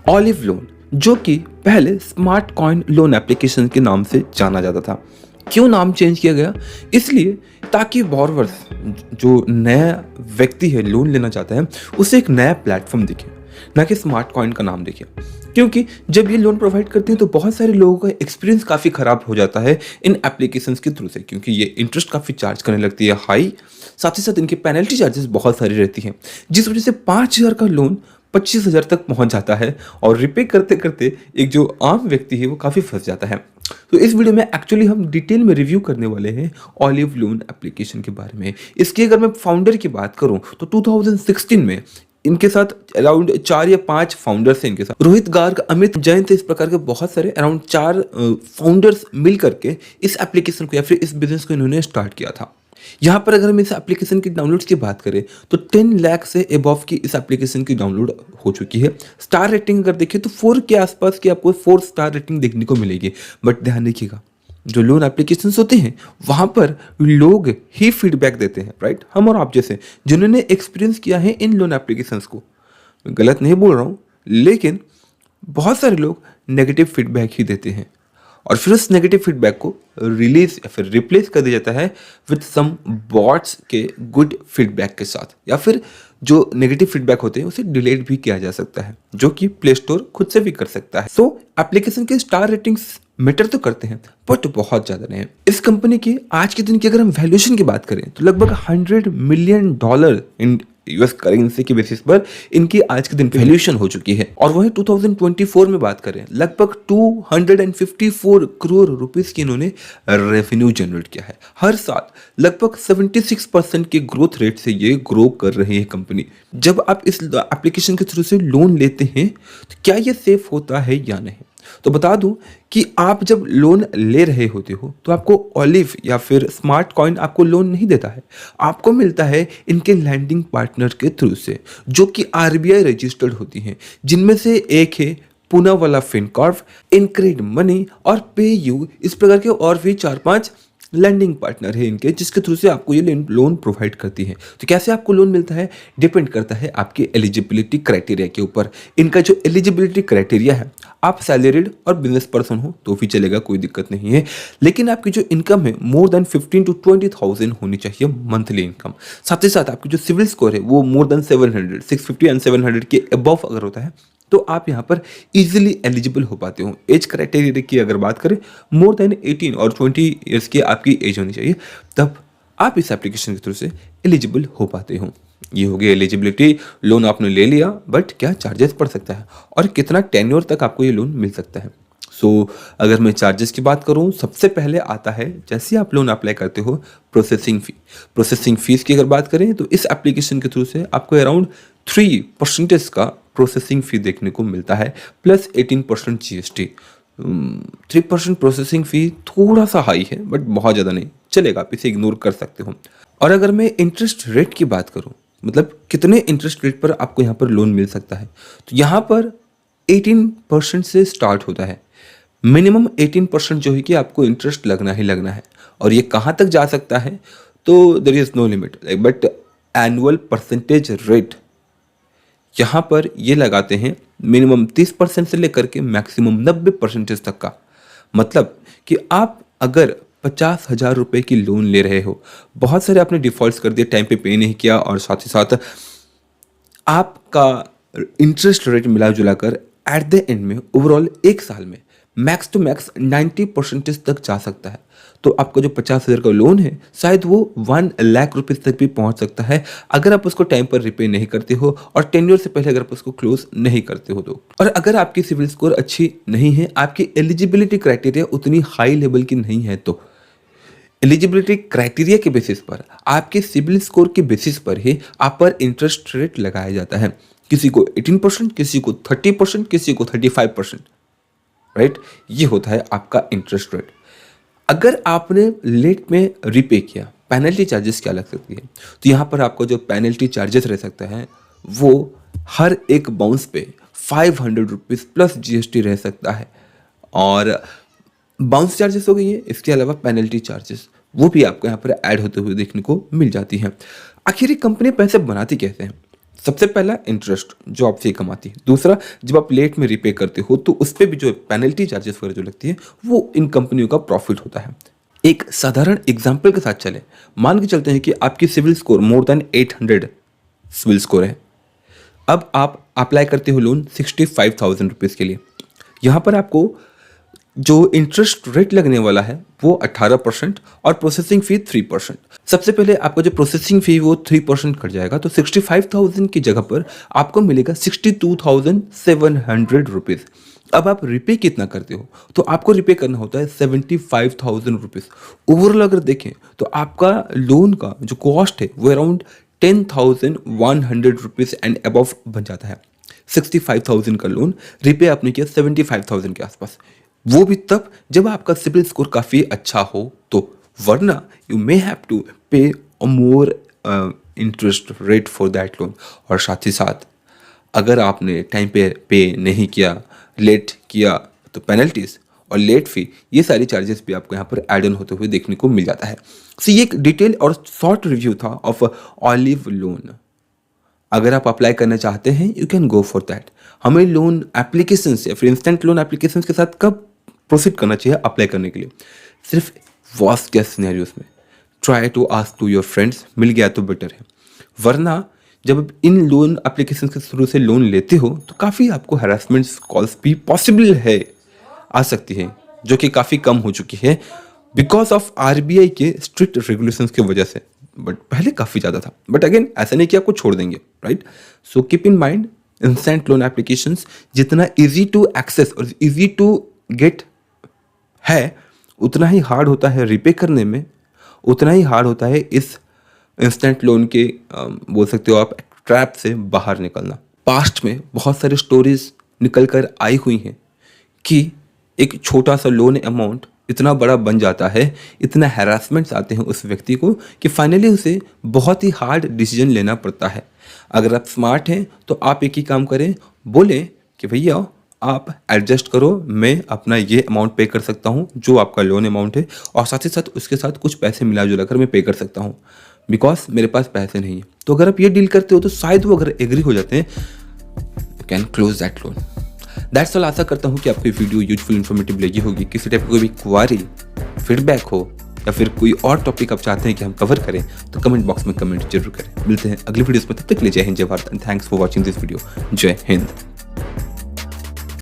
Olive loan, जो कि पहले स्मार्ट कॉइन लोन एप्लीकेशन के नाम से जाना जाता था। क्यों नाम चेंज किया गया? इसलिए ताकि बोरवर्स, जो नया व्यक्ति है लोन लेना चाहता है, उसे एक नया प्लेटफॉर्म दिखे, ना कि स्मार्ट कॉइन का नाम दिखे। क्योंकि जब ये लोन प्रोवाइड करते हैं तो बहुत सारे लोगों का एक्सपीरियंस काफ़ी ख़राब हो जाता है इन एप्लीकेशंस के थ्रू से, क्योंकि ये इंटरेस्ट काफ़ी चार्ज करने लगती है हाई, साथ ही साथ इनकी पेनल्टी चार्जेस बहुत सारी रहती हैं, जिस वजह से 5,000 का लोन 25,000 तक पहुंच जाता है और रिपे करते करते एक जो आम व्यक्ति है वो काफ़ी फंस जाता है। तो इस वीडियो में एक्चुअली हम डिटेल में रिव्यू करने वाले हैं ऑलिव लोन एप्लीकेशन के बारे में। इसकी अगर मैं फाउंडर की बात करूं तो 2016 में इनके साथ अराउंड 4 या 5 फाउंडर्स हैं इनके साथ। रोहित गार्ग, अमित जैन से इस प्रकार के बहुत सारे अराउंड 4 फाउंडर्स मिल करके इस एप्लीकेशन को या फिर इस बिजनेस को इन्होंने स्टार्ट किया था। यहाँ पर अगर हम इस एप्लीकेशन की डाउनलोड्स की बात करें तो 10 लाख से अबव की इस एप्लीकेशन की डाउनलोड हो चुकी है। स्टार रेटिंग अगर देखें तो 4 के आसपास की आपको 4 स्टार रेटिंग देखने को मिलेगी। बट ध्यान रखिएगा, जो लोन एप्लीकेशंस होते हैं वहाँ पर लोग ही फीडबैक देते हैं, राइट? हम और आप जैसे जिन्होंने एक्सपीरियंस किया है इन लोन एप्लीकेशंस को, मैं गलत नहीं बोल रहा हूँ, लेकिन बहुत सारे लोग नेगेटिव फीडबैक ही देते हैं और फिर उस नेगेटिव फीडबैक को रिलीज या फिर रिप्लेस कर दिया जाता है विद सम बॉट्स के गुड फीडबैक के साथ, या फिर जो नेगेटिव फीडबैक होते हैं उसे डिलीट भी किया जा सकता है, जो कि प्ले स्टोर खुद से भी कर सकता है। सो एप्लीकेशन के स्टार रेटिंग्स मैटर तो करते हैं बट बहुत ज़्यादा नहीं। इस कंपनी की आज के दिन की अगर हम वैल्यूएशन की बात करें तो लगभग $100 मिलियन इन यूएस करेंसी के बेसिस पर इनकी आज के दिन वैल्यूएशन हो चुकी है। और वही 2024 में बात करें लगभग 254 करोड़ रुपीस की इन्होंने रेवेन्यू जनरेट किया है। हर साल लगभग 76% के ग्रोथ रेट से ये ग्रो कर रही है कंपनी। जब आप इस एप्लीकेशन के थ्रू से लोन लेते हैं तो क्या ये सेफ होता है या नहीं? तो बता दूं कि आप जब लोन ले रहे होते हो तो आपको ऑलिव या फिर स्मार्ट कॉइन आपको लोन नहीं देता है, आपको मिलता है इनके लैंडिंग पार्टनर के थ्रू से, जो कि आरबीआई रजिस्टर्ड होती हैं, जिनमें से एक है पूनावाला फिनकॉर्प, इनक्रेड मनी और पे यू। इस प्रकार के और भी 4-5 लैंडिंग पार्टनर है इनके, जिसके थ्रू से आपको ये लोन प्रोवाइड करती है। तो कैसे आपको लोन मिलता है डिपेंड करता है आपके एलिजिबिलिटी क्राइटेरिया के ऊपर। इनका जो एलिजिबिलिटी क्राइटेरिया है, आप सैलरीड और बिजनेस पर्सन हो तो भी चलेगा, कोई दिक्कत नहीं है, लेकिन आपकी जो इनकम है मोर देन 15 to 20,000 होनी चाहिए मंथली इनकम। साथ ही साथ आपकी जो सिविल स्कोर है वो मोर देन 700, 650 एंड 700 के अबव अगर होता है तो आप यहाँ पर इजीली एलिजिबल हो पाते हो। एज क्राइटेरिया की अगर बात करें, मोर देन 18 और 20 ईयर्स की आपकी एज होनी चाहिए, तब आप इस एप्लीकेशन के थ्रू से एलिजिबल हो पाते हो। ये हो गई एलिजिबिलिटी। लोन आपने ले लिया, बट क्या चार्जेस पड़ सकता है और कितना टेन्योर तक आपको ये लोन मिल सकता है? अगर मैं चार्जेस की बात करूं, सबसे पहले आता है जैसे आप लोन अप्लाई करते हो प्रोसेसिंग फी। प्रोसेसिंग फीस की अगर बात करें तो इस एप्लीकेशन के थ्रू से आपको अराउंड 3% का प्रोसेसिंग फी देखने को मिलता है, प्लस 18% जीएसटी। 3% प्रोसेसिंग फी थोड़ा सा हाई है बट बहुत ज़्यादा नहीं, चलेगा, आप इसे इग्नोर कर सकते हो। और अगर मैं इंटरेस्ट रेट की बात करूं, मतलब कितने इंटरेस्ट रेट पर आपको यहाँ पर लोन मिल सकता है, तो यहाँ पर 18% से स्टार्ट होता है। मिनिमम 18% जो है कि आपको इंटरेस्ट लगना ही लगना है। और ये कहाँ तक जा सकता है तो there is no limit, but annual percentage rate यहाँ पर ये लगाते हैं मिनिमम 30% से लेकर के मैक्सिमम 90% तक का। मतलब कि आप अगर 50,000 रुपये की लोन ले रहे हो, बहुत सारे आपने डिफॉल्ट्स कर दिए, टाइम पे नहीं किया, और साथ ही साथ आपका इंटरेस्ट रेट मिला जुलाकर एट द एंड में ओवरऑल एक साल में मैक्स टू मैक्स 90% तक जा सकता है। तो आपका जो 50,000 का लोन है शायद वो 1 लाख रुपए तक भी पहुंच सकता है अगर आप उसको टाइम पर रिपे नहीं करते हो और टेन्योर से पहले अगर आप उसको क्लोज नहीं करते हो तो। और अगर आपकी सिविल स्कोर अच्छी नहीं है, आपकी एलिजिबिलिटी क्राइटेरिया उतनी हाई लेवल की नहीं है, तो एलिजिबिलिटी क्राइटेरिया के बेसिस पर, आपके सिविल स्कोर के बेसिस पर ही आप पर इंटरेस्ट रेट लगाया जाता है। किसी को 18%, किसी को 30%, किसी को 35%, राइट? ये होता है आपका इंटरेस्ट रेट। अगर आपने लेट में रिपे किया, पेनल्टी चार्जेस क्या लग सकती है? तो यहाँ पर आपको जो पेनल्टी चार्जेस रह सकता है वो हर एक बाउंस पे 500 रुपीज़ प्लस जीएसटी रह सकता है। और बाउंस चार्जेस हो गई है, इसके अलावा पेनल्टी चार्जेस वो भी आपको यहाँ पर ऐड होते हुए देखने को मिल जाती हैं। आखिर ये कंपनी पैसे बनाती कैसे हैं? सबसे पहला इंटरेस्ट जो आपसे कमाती है, दूसरा जब आप लेट में रिपे करते हो तो उस पर भी जो पेनल्टी चार्जेस वगैरह जो लगती है वो इन कंपनियों का प्रॉफिट होता है। एक साधारण एग्जाम्पल के साथ चले, मान के चलते हैं कि आपकी CIBIL score more than 800 CIBIL score है। अब आप अप्लाई करते हो लोन 65,000 रुपीज़ के लिए। यहाँ पर आपको जो इंटरेस्ट रेट लगने वाला है वो 18% और प्रोसेसिंग फी 3%। सबसे पहले आपका जो प्रोसेसिंग फी वो 3% कट जाएगा, तो 65,000 की जगह पर आपको मिलेगा 62,700 रुपीज़। अब आप रिपे कितना करते हो, तो आपको रिपे करना होता है 75,000 रुपीज़। ओवरऑल अगर देखें तो आपका लोन का जो कॉस्ट है वो अराउंड 10,100 रुपीज़ एंड अबव बन जाता है। 65,000 का लोन रिपे आपने किया 75,000 के आसपास, वो भी तब जब आपका सिबिल स्कोर काफ़ी अच्छा हो तो, वरना यू मे हैव टू पे more interest rate for that loan. और साथ ही साथ अगर आपने टाइम पे नहीं किया, लेट किया, तो पेनल्टीज और लेट फी, ये सारी चार्जेस भी आपको यहाँ पर एड ऑन होते हुए देखने को मिल जाता है। सो ये एक डिटेल और शॉर्ट रिव्यू था ऑफ ऑलिव लोन। अगर आप अप्लाई करना चाहते हैं you can go for that. हमें लोन एप्लीकेशन या फिर इंस्टेंट लोन एप्लीकेशन के साथ कब प्रोसीड करना चाहिए अप्लाई करने के लिए? सिर्फ वर्स्ट केस सिनेरियोस में। Try to ask to your friends, मिल गया तो बेटर है, वरना जब इन लोन एप्लीकेशन के थ्रू से लोन लेते हो तो काफ़ी आपको हैरेसमेंट कॉल्स भी पॉसिबल है, आ सकती है, जो कि काफ़ी कम हो चुकी है बिकॉज ऑफ RBI के स्ट्रिक्ट रेगुलेशंस की वजह से। बट पहले काफ़ी ज़्यादा था, बट अगेन ऐसा नहीं कि आपको छोड़ देंगे, right? So keep in mind, instant loan applications जितना इजी टू एक्सेस और इजी टू गेट है, उतना ही हार्ड होता है रिपे करने में, उतना ही हार्ड होता है इस इंस्टेंट लोन के बोल सकते हो आप ट्रैप से बाहर निकलना। पास्ट में बहुत सारी स्टोरीज निकल कर आई हुई हैं कि एक छोटा सा लोन अमाउंट इतना बड़ा बन जाता है, इतना हैरासमेंट्स आते हैं उस व्यक्ति को कि फाइनली उसे बहुत ही हार्ड डिसीजन लेना पड़ता है। अगर आप स्मार्ट हैं तो आप एक ही काम करें, बोले कि भैया आप एडजस्ट करो, मैं अपना ये अमाउंट पे कर सकता हूँ जो आपका लोन अमाउंट है, और साथ ही साथ उसके साथ कुछ पैसे मिला जुला कर मैं पे कर सकता हूँ बिकॉज मेरे पास पैसे नहीं है। तो अगर आप ये डील करते हो तो शायद वो अगर एग्री हो जाते हैं, you can close that loan. That's all. आशा करता हूँ कि आपको वीडियो यूजफुल इन्फॉर्मेटिव लगी होगी। किसी टाइप की कोई भी क्वारी, फीडबैक हो या फिर कोई और टॉपिक आप चाहते हैं कि हम कवर करें तो कमेंट बॉक्स में कमेंट जरूर करें। मिलते हैं अगली वीडियोस में, तब तक के लिए जय हिंद, जय Bharat and thanks for watching this video. जय हिंद।